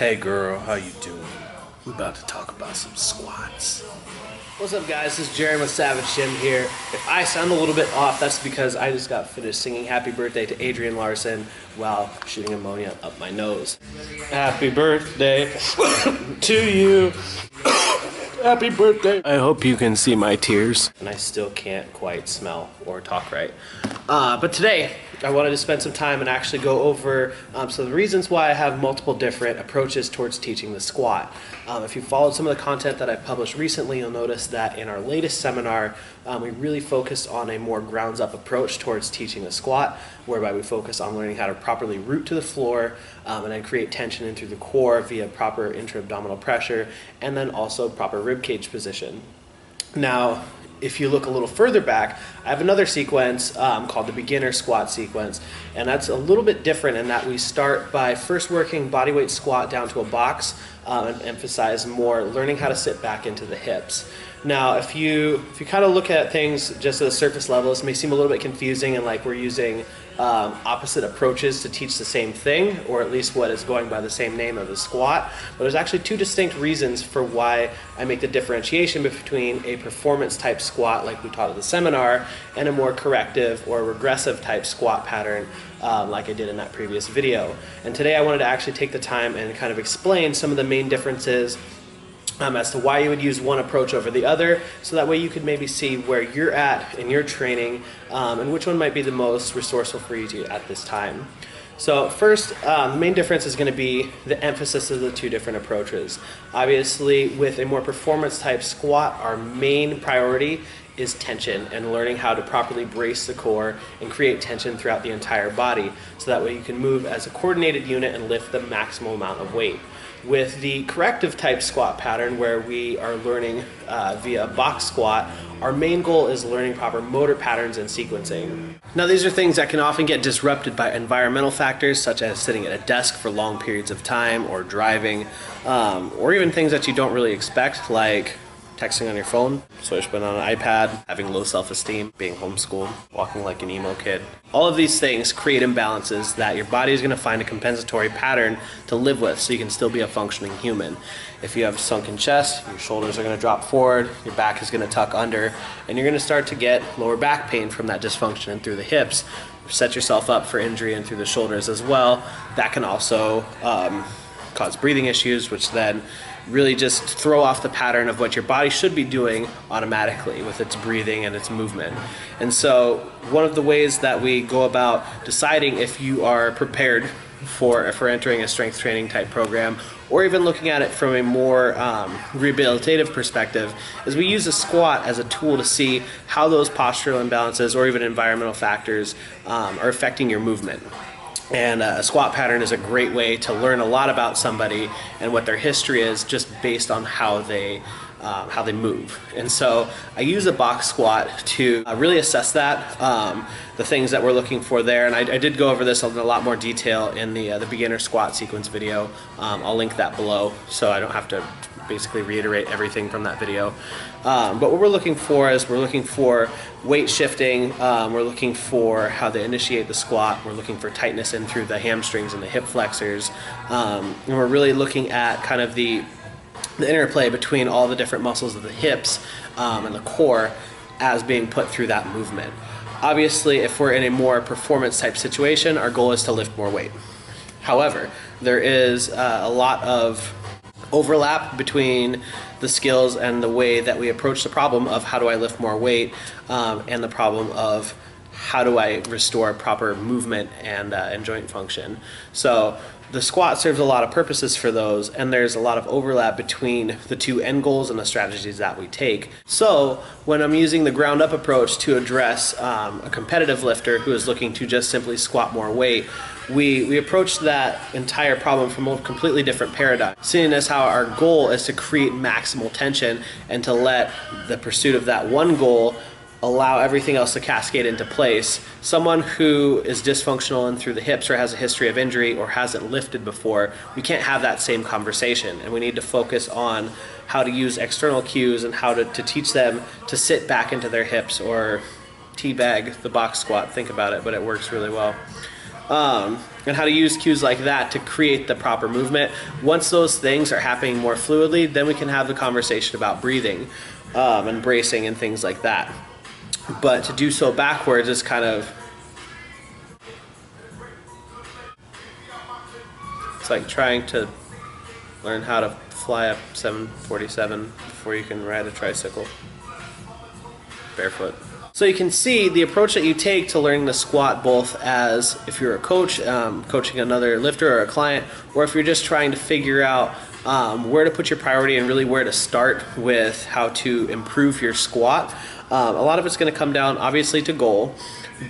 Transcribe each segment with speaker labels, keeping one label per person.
Speaker 1: Hey girl, how you doing? We're about to talk about some squats.
Speaker 2: What's up guys, this is Jeron with Savage Gym here. If I sound a little bit off, that's because I just got finished singing happy birthday to Adrian Larson while shooting ammonia up my nose. Happy birthday to you. Happy birthday. I hope you can see my tears. And I still can't quite smell or talk right. But today, I wanted to spend some time and actually go over some of the reasons why I have multiple different approaches towards teaching the squat. If you followed some of the content that I've published recently, you'll notice that in our latest seminar, we really focused on a more grounds up approach towards teaching the squat, whereby we focus on learning how to properly root to the floor and then create tension in through the core via proper intra-abdominal pressure and then also proper rib cage position. Now, if you look a little further back, I have another sequence called the beginner squat sequence, and that's a little bit different in that we start by first working bodyweight squat down to a box and emphasize more learning how to sit back into the hips. Now, if you kind of look at things just at the surface level, this may seem a little bit confusing and like we're using opposite approaches to teach the same thing, or at least what is going by the same name of the squat. But there's actually two distinct reasons for why I make the differentiation between a performance type squat like we taught at the seminar and a more corrective or regressive type squat pattern like I did in that previous video. And today I wanted to actually take the time and kind of explain some of the main differences as to why you would use one approach over the other, so that way you could maybe see where you're at in your training and which one might be the most resourceful for you at this time. So first, the main difference is going to be the emphasis of the two different approaches. Obviously, with a more performance type squat, our main priority is tension and learning how to properly brace the core and create tension throughout the entire body, so that way you can move as a coordinated unit and lift the maximal amount of weight. With the corrective type squat pattern, where we are learning via a box squat, our main goal is learning proper motor patterns and sequencing. Now, these are things that can often get disrupted by environmental factors such as sitting at a desk for long periods of time or driving, or even things that you don't really expect like texting on your phone, switching on an iPad, having low self-esteem, being homeschooled, walking like an emo kid. All of these things create imbalances that your body is going to find a compensatory pattern to live with so you can still be a functioning human. If you have a sunken chest, your shoulders are going to drop forward, your back is going to tuck under, and you're going to start to get lower back pain from that dysfunction and through the hips. Set yourself up for injury and through the shoulders as well. That can also cause breathing issues, which then really just throw off the pattern of what your body should be doing automatically with its breathing and its movement. And so one of the ways that we go about deciding if you are prepared for entering a strength training type program, or even looking at it from a more rehabilitative perspective, is we use a squat as a tool to see how those postural imbalances or even environmental factors are affecting your movement. And a squat pattern is a great way to learn a lot about somebody and what their history is just based on how they move. And so I use a box squat to really assess that, the things that we're looking for there. And I did go over this in a lot more detail in the beginner squat sequence video. I'll link that below so I don't have to basically reiterate everything from that video. But what we're looking for is we're looking for weight shifting, we're looking for how they initiate the squat, we're looking for tightness in through the hamstrings and the hip flexors, and we're really looking at kind of the interplay between all the different muscles of the hips and the core as being put through that movement. Obviously, if we're in a more performance type situation, our goal is to lift more weight. However, there is a lot of overlap between the skills and the way that we approach the problem of how do I lift more weight and the problem of how do I restore proper movement and joint function. So the squat serves a lot of purposes for those, and there's a lot of overlap between the two end goals and the strategies that we take. So when I'm using the ground up approach to address a competitive lifter who is looking to just simply squat more weight, we approach that entire problem from a completely different paradigm, seeing as how our goal is to create maximal tension and to let the pursuit of that one goal allow everything else to cascade into place. Someone who is dysfunctional and through the hips or has a history of injury or hasn't lifted before, we can't have that same conversation, and we need to focus on how to use external cues and how to teach them to sit back into their hips or teabag the box squat. Think about it, but it works really well. and how to use cues like that to create the proper movement. Once those things are happening more fluidly, then we can have the conversation about breathing and bracing and things like that. But to do so backwards is kind of, it's like trying to learn how to fly up 747 before you can ride a tricycle barefoot. So you can see the approach that you take to learning the squat, both as if you're a coach, coaching another lifter or a client, or if you're just trying to figure out where to put your priority and really where to start with how to improve your squat. A lot of it's going to come down obviously to goal,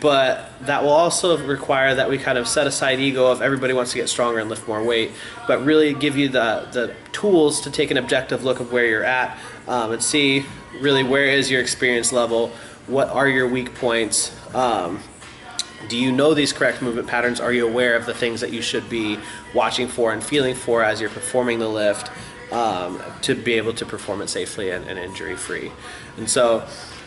Speaker 2: but that will also require that we kind of set aside ego of everybody wants to get stronger and lift more weight, but really give you the tools to take an objective look of where you're at and see really where is your experience level, what are your weak points, do you know these correct movement patterns, are you aware of the things that you should be watching for and feeling for as you're performing the lift to be able to perform it safely and injury free. And so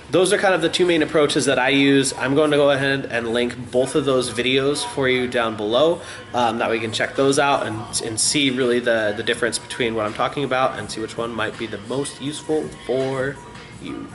Speaker 2: those are kind of the two main approaches that I use. I'm going to go ahead and link both of those videos for you down below, that we can check those out and see really the difference between what I'm talking about and see which one might be the most useful for you.